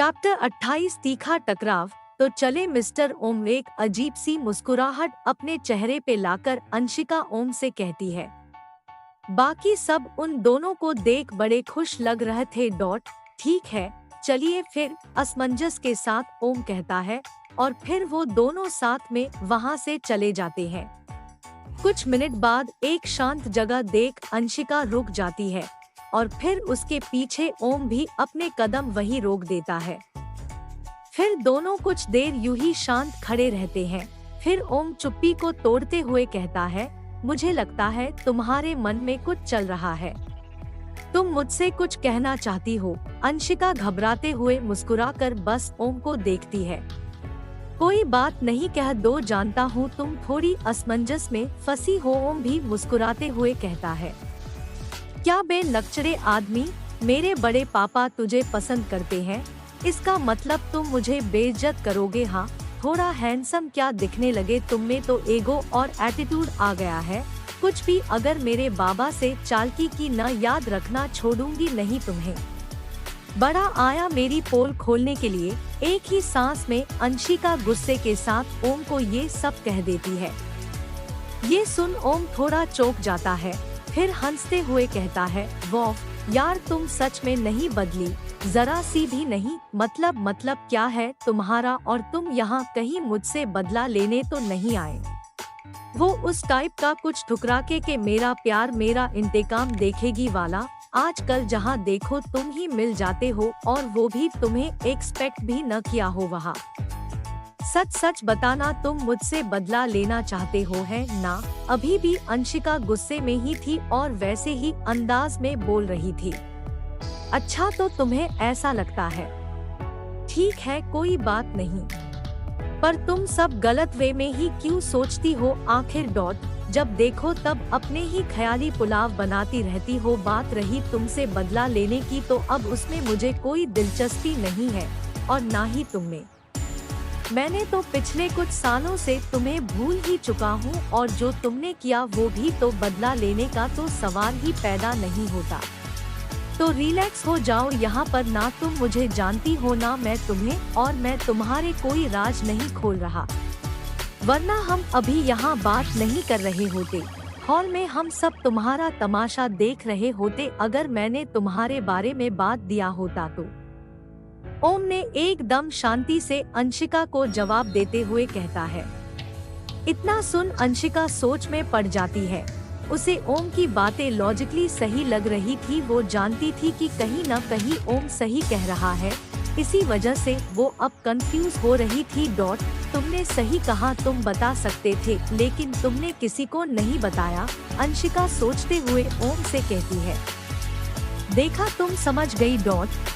Chapter 28 तीखा टकराव। तो चले मिस्टर ओम। एक अजीब सी मुस्कुराहट अपने चेहरे पे लाकर अंशिका ओम से कहती है। बाकी सब उन दोनों को देख बड़े खुश लग रहे थे। ठीक है चलिए फिर, असमंजस के साथ ओम कहता है और फिर वो दोनों साथ में वहाँ से चले जाते हैं। कुछ मिनट बाद एक शांत जगह देख अंशिका रुक जाती है और फिर उसके पीछे ओम भी अपने कदम वहीं रोक देता है। फिर दोनों कुछ देर यूं ही शांत खड़े रहते हैं। फिर ओम चुप्पी को तोड़ते हुए कहता है, मुझे लगता है तुम्हारे मन में कुछ चल रहा है। तुम मुझसे कुछ कहना चाहती हो। अंशिका घबराते हुए मुस्कुराकर बस ओम को देखती है। कोई बात नहीं कह दो, जानता हूँ तुम थोड़ी असमंजस में फंसी हो। ओम भी मुस्कुराते हुए कहता है, क्या बे लक्चरे आदमी, मेरे बड़े पापा तुझे पसंद करते हैं, इसका मतलब तुम मुझे बेइज्जत करोगे। हाँ थोड़ा हैंडसम क्या दिखने लगे, तुम में तो ईगो और एटीट्यूड आ गया है। कुछ भी अगर मेरे बाबा से चालकी की न, याद रखना छोड़ूंगी नहीं तुम्हें। बड़ा आया मेरी पोल खोलने के लिए। एक ही सांस में अंशिका गुस्से के साथ ओम को ये सब कह देती है। ये सुन ओम थोड़ा चौंक जाता है, फिर हंसते हुए कहता है, वाह यार तुम सच में नहीं बदली, जरा सी भी नहीं। मतलब क्या है तुम्हारा, और तुम यहाँ कहीं मुझसे बदला लेने तो नहीं आए? वो उस टाइप का कुछ ठुकरा के मेरा प्यार मेरा इंतकाम देखेगी वाला। आजकल जहाँ देखो तुम ही मिल जाते हो, और वो भी तुम्हें एक्सपेक्ट भी न किया हो वहाँ। सच सच बताना, तुम मुझसे बदला लेना चाहते हो है ना? अभी भी अंशिका गुस्से में ही थी और वैसे ही अंदाज में बोल रही थी। अच्छा तो तुम्हें ऐसा लगता है, ठीक है कोई बात नहीं, पर तुम सब गलत वे में ही क्यों सोचती हो आखिर? जब देखो तब अपने ही ख्याली पुलाव बनाती रहती हो। बात रही तुमसे बदला लेने की, तो अब उसमें मुझे कोई दिलचस्पी नहीं है और ना ही तुमने। मैंने तो पिछले कुछ सालों से तुम्हें भूल ही चुका हूँ, और जो तुमने किया वो भी, तो बदला लेने का तो सवाल ही पैदा नहीं होता। तो रिलैक्स हो जाओ यहाँ पर, ना तुम मुझे जानती हो ना मैं तुम्हें, और मैं तुम्हारे कोई राज नहीं खोल रहा, वरना हम अभी यहाँ बात नहीं कर रहे होते। हॉल में हम सब तुम्हारा तमाशा देख रहे होते अगर मैंने तुम्हारे बारे में बात दिया होता तो। ओम ने एकदम शांति से अंशिका को जवाब देते हुए कहता है। इतना सुन अंशिका सोच में पड़ जाती है। उसे ओम की बातें लॉजिकली सही लग रही थी। वो जानती थी कि कहीं न कहीं ओम सही कह रहा है, इसी वजह से वो अब कंफ्यूज हो रही थी। तुमने सही कहा, तुम बता सकते थे, लेकिन तुमने किसी को नहीं बताया। अंशिका सोचते हुए ओम से कहती है, देखा तुम समझ गई।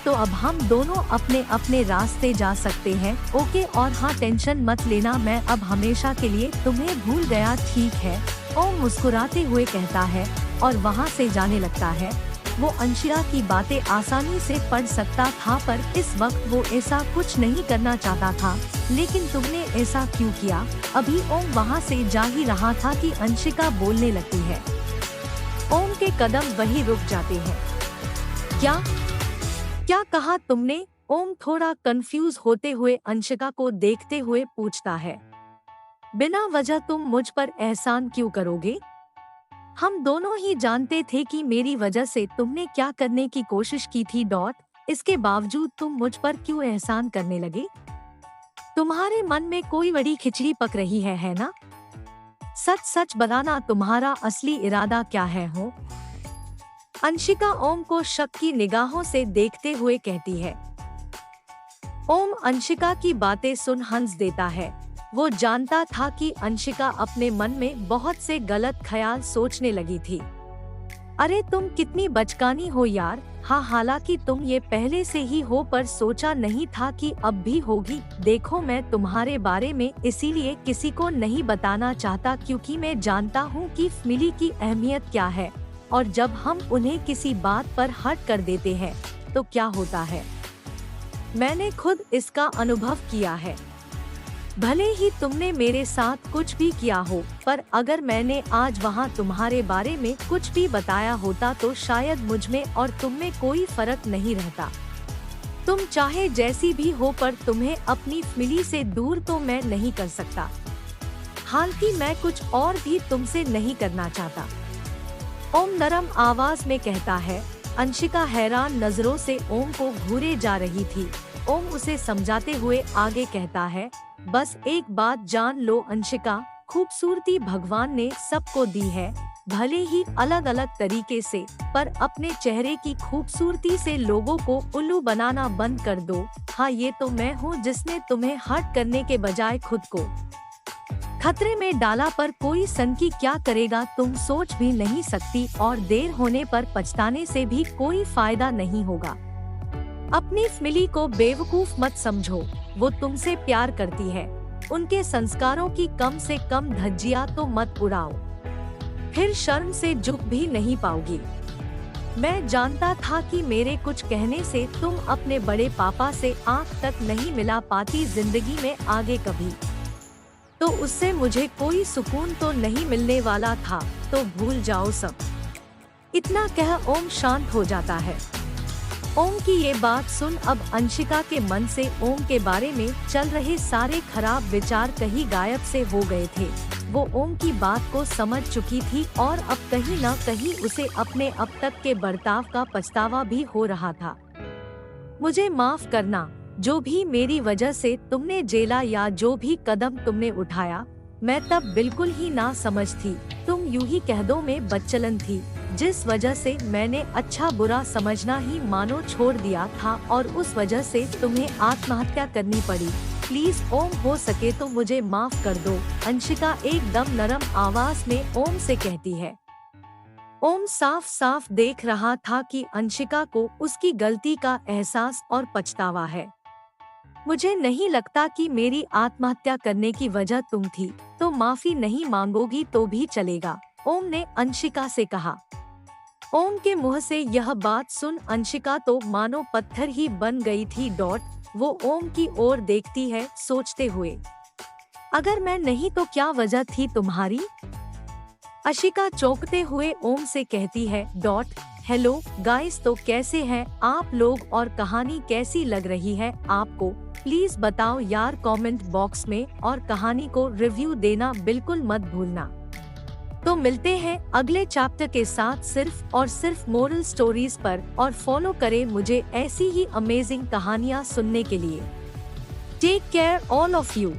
तो अब हम दोनों अपने अपने रास्ते जा सकते हैं, ओके? और हाँ टेंशन मत लेना, मैं अब हमेशा के लिए तुम्हें भूल गया, ठीक है? ओम मुस्कुराते हुए कहता है और वहाँ से जाने लगता है। वो अंशिका की बातें आसानी से पढ़ सकता था, पर इस वक्त वो ऐसा कुछ नहीं करना चाहता था। लेकिन तुमने ऐसा क्यों किया? अभी ओम वहाँ से जा ही रहा था कि अंशिका बोलने लगती है। ओम के कदम वहीं रुक जाते हैं। क्या कहा तुमने? ओम थोड़ा कंफ्यूज होते हुए अंशिका को देखते हुए पूछता है। बिना वजह तुम मुझ पर एहसान क्यों करोगे? हम दोनों ही जानते थे कि मेरी वजह से तुमने क्या करने की कोशिश की थी। इसके बावजूद तुम मुझ पर क्यों एहसान करने लगे? तुम्हारे मन में कोई बड़ी खिचड़ी पक रही है ना? सच सच बताना, तुम्हारा असली इरादा क्या है हो? अंशिका ओम को शक की निगाहों से देखते हुए कहती है। ओम अंशिका की बातें सुन हंस देता है। वो जानता था कि अंशिका अपने मन में बहुत से गलत ख्याल सोचने लगी थी। अरे तुम कितनी बचकानी हो यार। हाँ हालांकि तुम ये पहले से ही हो, पर सोचा नहीं था कि अब भी होगी। देखो मैं तुम्हारे बारे में इसीलिए किसी को नहीं बताना चाहता, क्योंकि मैं जानता हूँ कि फैमिली की अहमियत क्या है, और जब हम उन्हें किसी बात पर हर्ट कर देते हैं तो क्या होता है। मैंने खुद इसका अनुभव किया है। भले ही तुमने मेरे साथ कुछ भी किया हो, पर अगर मैंने आज वहाँ तुम्हारे बारे में कुछ भी बताया होता तो शायद मुझ में और तुम में कोई फर्क नहीं रहता। तुम चाहे जैसी भी हो पर तुम्हें अपनी फैमिली से दूर तो मैं नहीं कर सकता। हालांकि मैं कुछ और भी तुमसे नहीं करना चाहता। ओम नरम आवाज में कहता है। अंशिका हैरान नजरों से ओम को घूरे जा रही थी। ओम उसे समझाते हुए आगे कहता है, बस एक बात जान लो अंशिका, खूबसूरती भगवान ने सबको दी है, भले ही अलग अलग तरीके से, पर अपने चेहरे की खूबसूरती से लोगों को उल्लू बनाना बंद कर दो। हाँ, ये तो मैं हूँ जिसने तुम्हें हर्ट करने के बजाय खुद को खतरे में डाला, पर कोई सन की क्या करेगा तुम सोच भी नहीं सकती, और देर होने पर पछताने से भी कोई फायदा नहीं होगा। अपनी फैमिली को बेवकूफ मत समझो, वो तुमसे प्यार करती है, उनके संस्कारों की कम से कम धज्जियां तो मत उड़ाओ, फिर शर्म से झुक भी नहीं पाओगी। मैं जानता था कि मेरे कुछ कहने से तुम अपने बड़े पापा से आंख तक नहीं मिला पाती जिंदगी में आगे कभी, तो उससे मुझे कोई सुकून तो नहीं मिलने वाला था, तो भूल जाओ सब। इतना कह ओम शांत हो जाता है। ओम की ये बात सुन अब अंशिका के मन से ओम के बारे में चल रहे सारे खराब विचार कहीं गायब से हो गए थे। वो ओम की बात को समझ चुकी थी और अब कहीं न कहीं उसे अपने अब तक के बर्ताव का पछतावा भी हो रहा था। मुझे माफ करना, जो भी मेरी वजह से तुमने झेला या जो भी कदम तुमने उठाया, मैं तब बिल्कुल ही ना समझ थी, तुम यूं ही कह दो में बच्चलन थी, जिस वजह से मैंने अच्छा बुरा समझना ही मानो छोड़ दिया था और उस वजह से तुम्हें आत्महत्या करनी पड़ी। प्लीज ओम, हो सके तो मुझे माफ कर दो, अंशिका एकदम नरम आवाज में ओम से कहती है। ओम साफ साफ देख रहा था कि अंशिका को उसकी गलती का एहसास और पछतावा है। मुझे नहीं लगता कि मेरी आत्महत्या करने की वजह तुम थी, तो माफी नहीं मांगोगी तो भी चलेगा, ओम ने अंशिका से कहा। ओम के मुंह से यह बात सुन अंशिका तो मानो पत्थर ही बन गई थी। वो ओम की ओर देखती है सोचते हुए, अगर मैं नहीं तो क्या वजह थी तुम्हारी? अंशिका चौंकते हुए ओम से कहती है। हेलो गाइस, तो कैसे हैं आप लोग और कहानी कैसी लग रही है आपको? प्लीज बताओ यार कमेंट बॉक्स में, और कहानी को रिव्यू देना बिल्कुल मत भूलना। तो मिलते हैं अगले चैप्टर के साथ सिर्फ और सिर्फ मोरल स्टोरीज पर, और फॉलो करें मुझे ऐसी ही अमेजिंग कहानियाँ सुनने के लिए। Take care all of you.